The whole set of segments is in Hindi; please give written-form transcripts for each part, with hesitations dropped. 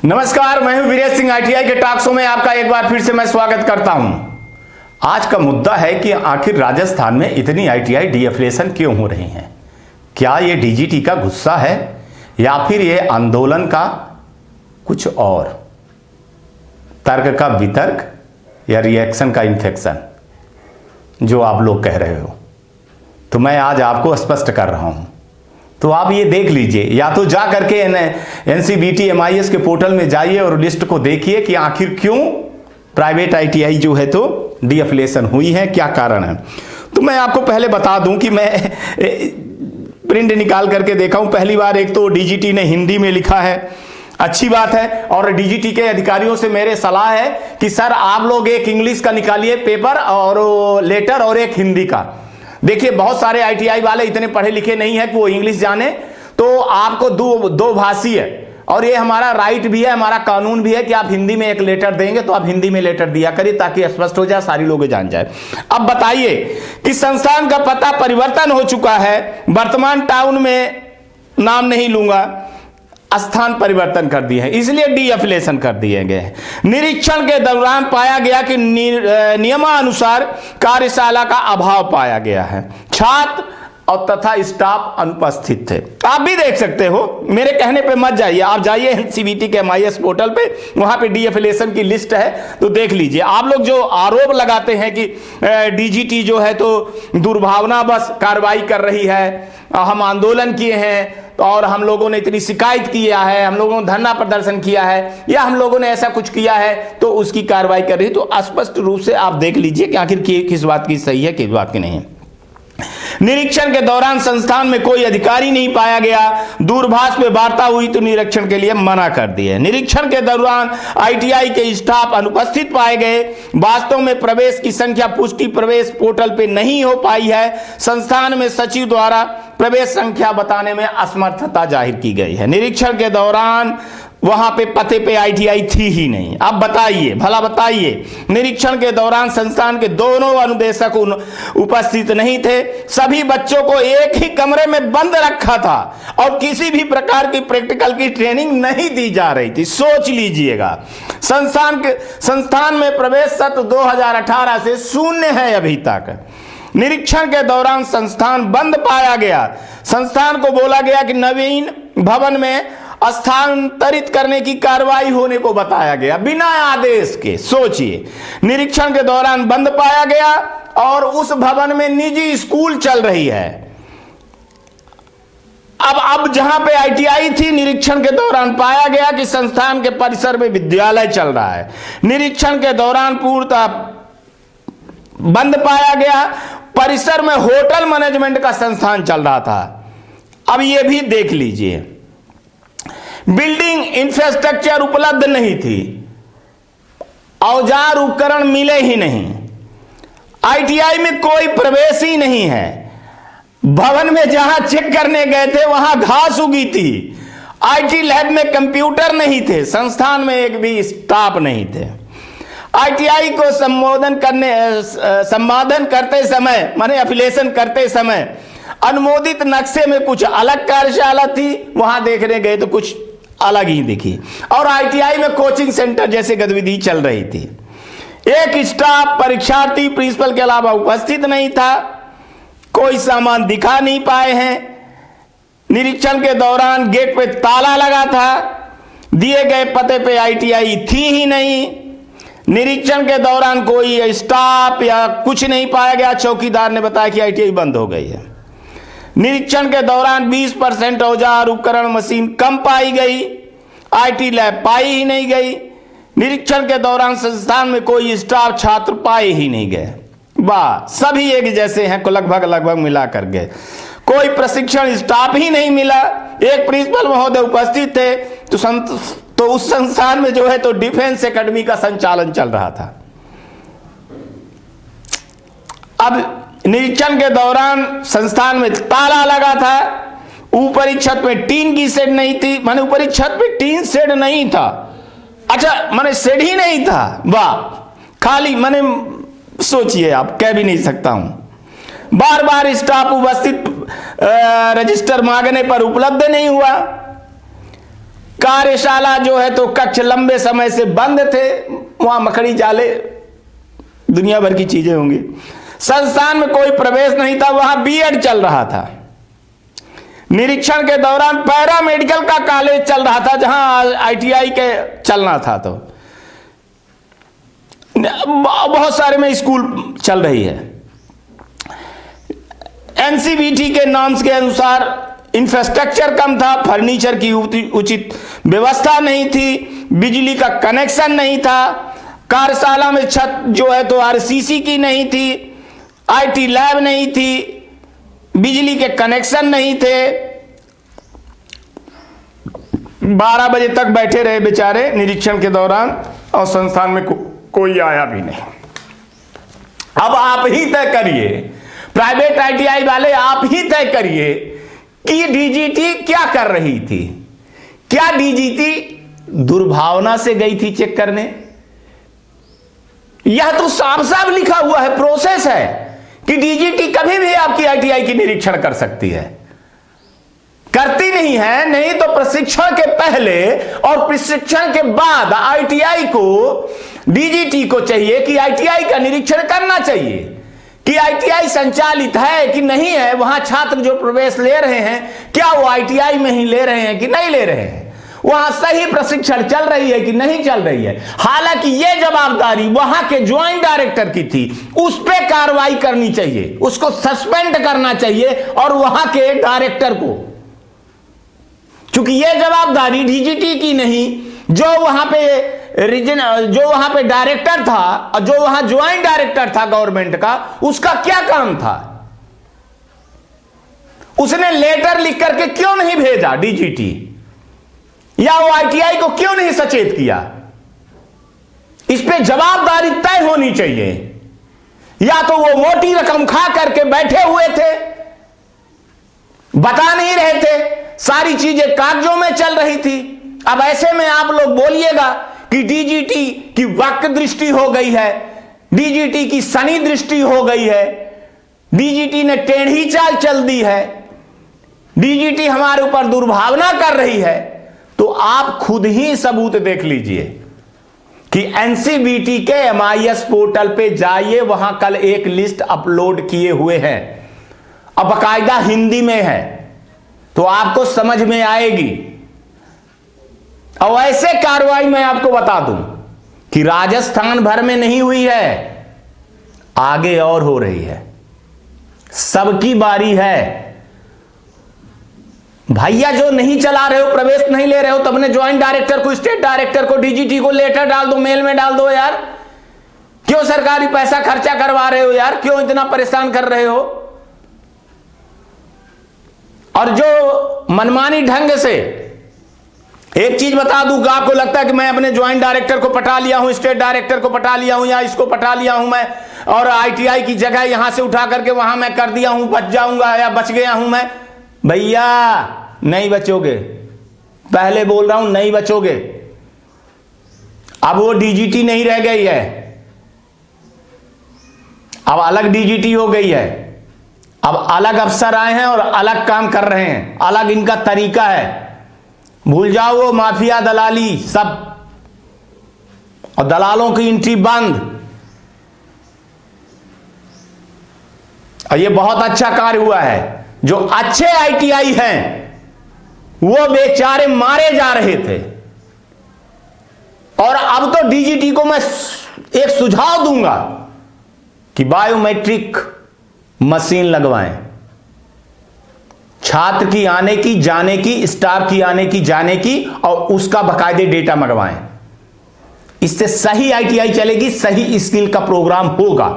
नमस्कार, मैं हूं वीरेश सिंह। आईटीआई के टॉक शो में आपका एक बार फिर से मैं स्वागत करता हूं। आज का मुद्दा है कि आखिर राजस्थान में इतनी आईटीआई डीएफिलिएशन क्यों हो रही हैं। क्या ये डीजीटी का गुस्सा है या फिर ये आंदोलन का कुछ और, तर्क का वितर्क या रिएक्शन का इन्फेक्शन जो आप लोग कह रहे हो। तो मैं आज आपको स्पष्ट कर रहा हूं, तो आप ये देख लीजिए, या तो जा करके एनसीबीटी एमआईएस के पोर्टल में जाइए और लिस्ट को देखिए कि आखिर क्यों प्राइवेट आईटीआई जो है तो डीएफिलिएशन हुई है, क्या कारण है। तो मैं आपको पहले बता दूं कि मैं प्रिंट निकाल करके देखा हूं। पहली बार एक तो डीजीटी ने हिंदी में लिखा है, अच्छी बात है। और डीजीटी के अधिकारियों से मेरे सलाह है कि सर आप लोग एक इंग्लिश का निकालिए पेपर और लेटर और एक हिंदी का। देखिए बहुत सारे आईटीआई वाले इतने पढ़े लिखे नहीं है कि वो इंग्लिश जाने, तो आपको दो भाषी है और ये हमारा राइट भी है, हमारा कानून भी है कि आप हिंदी में एक लेटर देंगे तो आप हिंदी में लेटर दिया करिए ताकि स्पष्ट हो जाए, सारी लोग जान जाए। अब बताइए कि संस्थान का पता परिवर्तन हो चुका है, वर्तमान टाउन में नाम नहीं लूंगा, स्थान परिवर्तन कर दिए हैं, इसलिए डीएफिलिएशन कर दिए गए हैं। निरीक्षण के दौरान पाया गया कि नियमानुसार कार्यशाला का अभाव पाया गया है, छात्र और तथा स्टाफ अनुपस्थित थे। आप भी देख सकते हो, मेरे कहने पे मत जाइए, आप जाइए एनसीबीटी के एमआईएस पोर्टल पे, वहां पे डीएफिलिएशन की लिस्ट है तो देख लीजिए। आप लोग जो आरोप लगाते हैं कि डीजीटी जो है तो दुर्भावना बस कार्रवाई कर रही है, हम आंदोलन किए हैं और हम लोगों ने इतनी शिकायत किया है, हम लोगों ने धरना प्रदर्शन किया है या हम लोगों ने ऐसा कुछ किया है तो उसकी कार्रवाई कर रही है, तो स्पष्ट रूप से आप देख लीजिए कि आखिर किस बात की सही है किस बात की नहीं है। निरीक्षण के दौरान संस्थान में कोई अधिकारी नहीं पाया गया, दूरभाष पे वार्ता हुई तो निरीक्षण के लिए मना कर दिए। निरीक्षण के दौरान आईटीआई के स्टाफ अनुपस्थित पाए गए। वास्तव में प्रवेश की संख्या पुष्टि प्रवेश पोर्टल पे नहीं हो पाई है। संस्थान में सचिव द्वारा प्रवेश संख्या बताने में असमर्थता जाहिर की गई है। निरीक्षण के दौरान वहां पे पते पे आईटीआई थी ही नहीं। अब बताइए, भला बताइए, निरीक्षण के दौरान संस्थान के दोनों अनुदेशक उपस्थित नहीं थे। सभी बच्चों को एक ही कमरे में बंद रखा था और किसी भी प्रकार की प्रैक्टिकल की ट्रेनिंग नहीं दी जा रही थी। सोच लीजिएगा, संस्थान में प्रवेश सत्र 2018 से शून्य है अभी तक। निरीक्षण के दौरान संस्थान बंद पाया गया। संस्थान को बोला गया कि नवीन भवन में स्थानांतरित करने की कार्रवाई होने को बताया गया बिना आदेश के। सोचिए, निरीक्षण के दौरान बंद पाया गया और उस भवन में निजी स्कूल चल रही है। अब जहां पे आईटीआई थी, निरीक्षण के दौरान पाया गया कि संस्थान के परिसर में विद्यालय चल रहा है। निरीक्षण के दौरान पूर्णतः बंद पाया गया। परिसर में होटल मैनेजमेंट का संस्थान चल रहा था। अब यह भी देख लीजिए, बिल्डिंग इंफ्रास्ट्रक्चर उपलब्ध नहीं थी, औजार उपकरण मिले ही नहीं, आईटीआई में कोई प्रवेश ही नहीं है। भवन में जहां चेक करने गए थे वहां घास उगी थी। आईटी लैब में कंप्यूटर नहीं थे। संस्थान में एक भी स्टाफ नहीं थे। आईटीआई को संबोधन करते समय, माने एफिलिएशन करते समय अनुमोदित नक्शे में कुछ अलग कार्यशाला थी, वहां देखने गए तो कुछ अलग ही दिखी। और आईटीआई में कोचिंग सेंटर जैसे गतिविधि चल रही थी। एक स्टाफ, परीक्षार्थी, प्रिंसिपल के अलावा उपस्थित नहीं था। कोई सामान दिखा नहीं पाए हैं। निरीक्षण के दौरान गेट पे ताला लगा था। दिए गए पते पे आईटीआई थी ही नहीं। निरीक्षण के दौरान कोई स्टाफ या कुछ नहीं पाया गया। चौकीदार ने बताया कि आईटीआई बंद हो गई है। निरीक्षण के दौरान 20% औजार उपकरण मशीन कम पाई गई। आईटी लैब पाई ही नहीं गई। निरीक्षण के दौरान संस्थान में कोई स्टाफ, छात्र पाए ही नहीं गए। वाह, सभी एक जैसे हैं को लगभग मिला कर गए। कोई प्रशिक्षण स्टाफ ही नहीं मिला। एक प्रिंसिपल महोदय उपस्थित थे तो उस संस्थान में जो है तो डिफेंस एकेडमी का संचालन चल रहा था। अब निरीक्षण के दौरान संस्थान में ताला लगा था। ऊपरी छत में टीन की शेड नहीं थी, माने ऊपरी छत पे टीन शेड नहीं था। अच्छा, माने शेड ही नहीं था। वाह, खाली, माने सोचिए, आप कह भी नहीं सकता हूं। बार बार स्टाफ उपस्थित रजिस्टर मांगने पर उपलब्ध नहीं हुआ। कार्यशाला जो है तो कक्ष लंबे समय से बंद थे, वहां मकड़ी जाले दुनिया भर की चीजें होंगी। संस्थान में कोई प्रवेश नहीं था, वहां बीएड चल रहा था। निरीक्षण के दौरान पैरा मेडिकल का कॉलेज चल रहा था, जहां आईटीआई के चलना था। तो बहुत सारे में स्कूल चल रही है। एनसीबीटी के नॉर्म्स के अनुसार इंफ्रास्ट्रक्चर कम था, फर्नीचर की उचित व्यवस्था नहीं थी, बिजली का कनेक्शन नहीं था, कार्यशाला में छत जो है तो आरसीसी की नहीं थी, आईटी लैब नहीं थी, बिजली के कनेक्शन नहीं थे। 12 बजे तक बैठे रहे बेचारे निरीक्षण के दौरान, और संस्थान में कोई आया भी नहीं। अब आप ही तय करिए, प्राइवेट आईटीआई वाले आप ही तय करिए कि डीजीटी क्या कर रही थी। क्या डीजीटी दुर्भावना से गई थी चेक करने? यह तो साफ साफ लिखा हुआ है, प्रोसेस है कि डीजीटी कभी भी आपकी आईटीआई की निरीक्षण कर सकती है। करती नहीं है, नहीं तो प्रशिक्षण के पहले और प्रशिक्षण के बाद आईटीआई को, डीजीटी को चाहिए कि आईटीआई का निरीक्षण करना चाहिए कि आईटीआई संचालित है कि नहीं है, वहां छात्र जो प्रवेश ले रहे हैं क्या वो आईटीआई में ही ले रहे हैं कि नहीं ले रहे हैं, वहां सही प्रशिक्षण चल रही है कि नहीं चल रही है। हालांकि यह जवाबदारी वहां के ज्वाइंट डायरेक्टर की थी, उस पर कार्रवाई करनी चाहिए, उसको सस्पेंड करना चाहिए, और वहां के डायरेक्टर को, क्योंकि यह जवाबदारी डीजीटी की नहीं, जो वहां पे डायरेक्टर था और जो वहां ज्वाइंट डायरेक्टर था गवर्नमेंट का, उसका क्या काम था? उसने लेटर लिख करके क्यों नहीं भेजा डीजीटी, या वो आईटीआई को क्यों नहीं सचेत किया? इस पे जवाबदारी तय होनी चाहिए। या तो वो मोटी रकम खा करके बैठे हुए थे, बता नहीं रहे थे, सारी चीजें कागजों में चल रही थी। अब ऐसे में आप लोग बोलिएगा कि डीजीटी की वक्र दृष्टि हो गई है, डीजीटी की शनि दृष्टि हो गई है, डीजीटी ने टेढ़ी चाल चल दी है, डीजीटी हमारे ऊपर दुर्भावना कर रही है। तो आप खुद ही सबूत देख लीजिए कि एनसीबीटी के एमआईएस पोर्टल पे जाइए, वहां कल एक लिस्ट अपलोड किए हुए हैं, अब बाकायदा हिंदी में है, तो आपको समझ में आएगी। और ऐसे कार्रवाई मैं आपको बता दूं कि राजस्थान भर में नहीं हुई है, आगे और हो रही है, सबकी बारी है। भैया जो नहीं चला रहे हो, प्रवेश नहीं ले रहे हो, तब ने ज्वाइंट डायरेक्टर को, स्टेट डायरेक्टर को, डीजीटी को लेटर डाल दो, मेल में डाल दो यार। क्यों सरकारी पैसा खर्चा करवा रहे हो यार, क्यों इतना परेशान कर रहे हो? और जो मनमानी ढंग से, एक चीज बता दूं, आपको लगता है कि मैं अपने ज्वाइंट डायरेक्टर को पटा लिया हूं, स्टेट डायरेक्टर को पटा लिया हूं, या इसको पटा लिया हूं मैं, और आईटीआई की जगह यहां से उठा करके वहां मैं कर दिया हूं, बच जाऊंगा या बच गया हूं मैं। भैया नहीं बचोगे, पहले बोल रहा हूं, नहीं बचोगे। अब वो डीजीटी नहीं रह गई है, अब अलग डीजीटी हो गई है, अब अलग अफसर आए हैं और अलग काम कर रहे हैं, अलग इनका तरीका है। भूल जाओ वो माफिया दलाली सब, और दलालों की एंट्री बंद। और ये बहुत अच्छा कार्य हुआ है, जो अच्छे आईटीआई हैं वो बेचारे मारे जा रहे थे। और अब तो डीजीटी को मैं एक सुझाव दूंगा कि बायोमेट्रिक मशीन लगवाएं, छात्र की आने की, जाने की, स्टाफ की आने की, जाने की, और उसका बाकायदे डेटा मंगवाएं। इससे सही आईटीआई चलेगी, सही स्किल का प्रोग्राम होगा।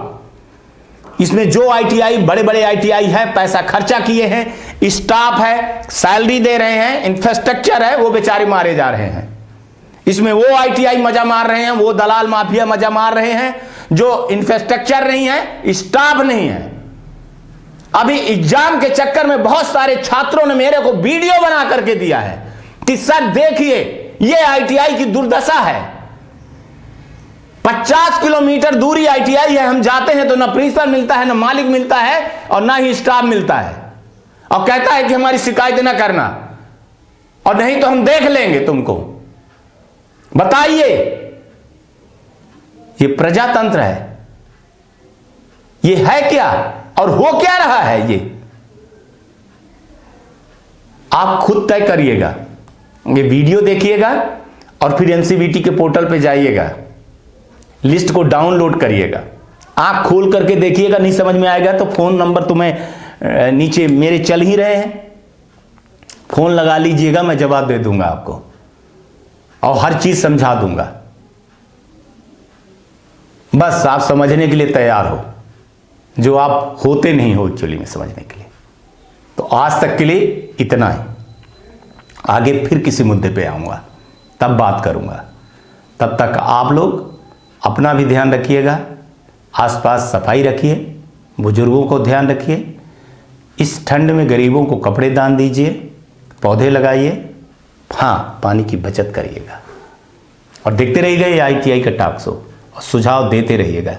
इसमें जो आईटीआई, बड़े बड़े आईटीआई है, पैसा खर्चा किए हैं, स्टाफ है, सैलरी दे रहे हैं, इंफ्रास्ट्रक्चर है, वो बेचारे मारे जा रहे हैं। इसमें वो आईटीआई मजा मार रहे हैं, वो दलाल माफिया मजा मार रहे हैं, जो इंफ्रास्ट्रक्चर नहीं है, स्टाफ नहीं है। अभी एग्जाम के चक्कर में बहुत सारे छात्रों ने मेरे को वीडियो बना करके दिया है कि सर देखिए ये आईटीआई की दुर्दशा है, 50 किलोमीटर दूरी आईटीआई है, हम जाते हैं तो ना प्रिंसिपल मिलता है, ना मालिक मिलता है, और ना ही स्टाफ मिलता है, और कहता है कि हमारी शिकायत ना करना। और नहीं तो हम देख लेंगे तुमको। बताइए, ये प्रजातंत्र है, ये है क्या और हो क्या रहा है? ये आप खुद तय करिएगा। ये वीडियो देखिएगा और फिर एनसीवीटी के पोर्टल पे जाइएगा, लिस्ट को डाउनलोड करिएगा, आंख खोल करके देखिएगा। नहीं समझ में आएगा तो फोन नंबर तुम्हें नीचे मेरे चल ही रहे हैं, फोन लगा लीजिएगा, मैं जवाब दे दूंगा आपको और हर चीज समझा दूंगा। बस आप समझने के लिए तैयार हो, जो आप होते नहीं हो एक्चुअली में समझने के लिए। तो आज तक के लिए इतना ही। आगे फिर किसी मुद्दे पे आऊंगा, तब बात करूंगा। तब तक आप लोग अपना भी ध्यान रखिएगा, आसपास सफाई रखिए, बुजुर्गों को ध्यान रखिए। इस ठंड में गरीबों को कपड़े दान दीजिए, पौधे लगाइए, हाँ पानी की बचत करिएगा। और देखते रहिएगा ये ITI का टॉक शो, और सुझाव देते रहिएगा।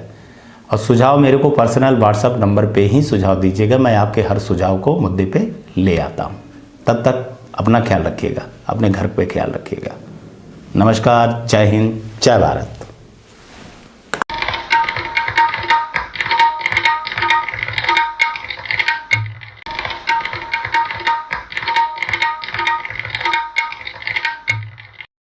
और सुझाव मेरे को पर्सनल व्हाट्सएप नंबर पे ही सुझाव दीजिएगा, मैं आपके हर सुझाव को मुद्दे पे ले आता हूँ। तब तक अपना ख्याल रखिएगा, अपने घर पे ख्याल रखिएगा। नमस्कार, जय हिंद, जय भारत।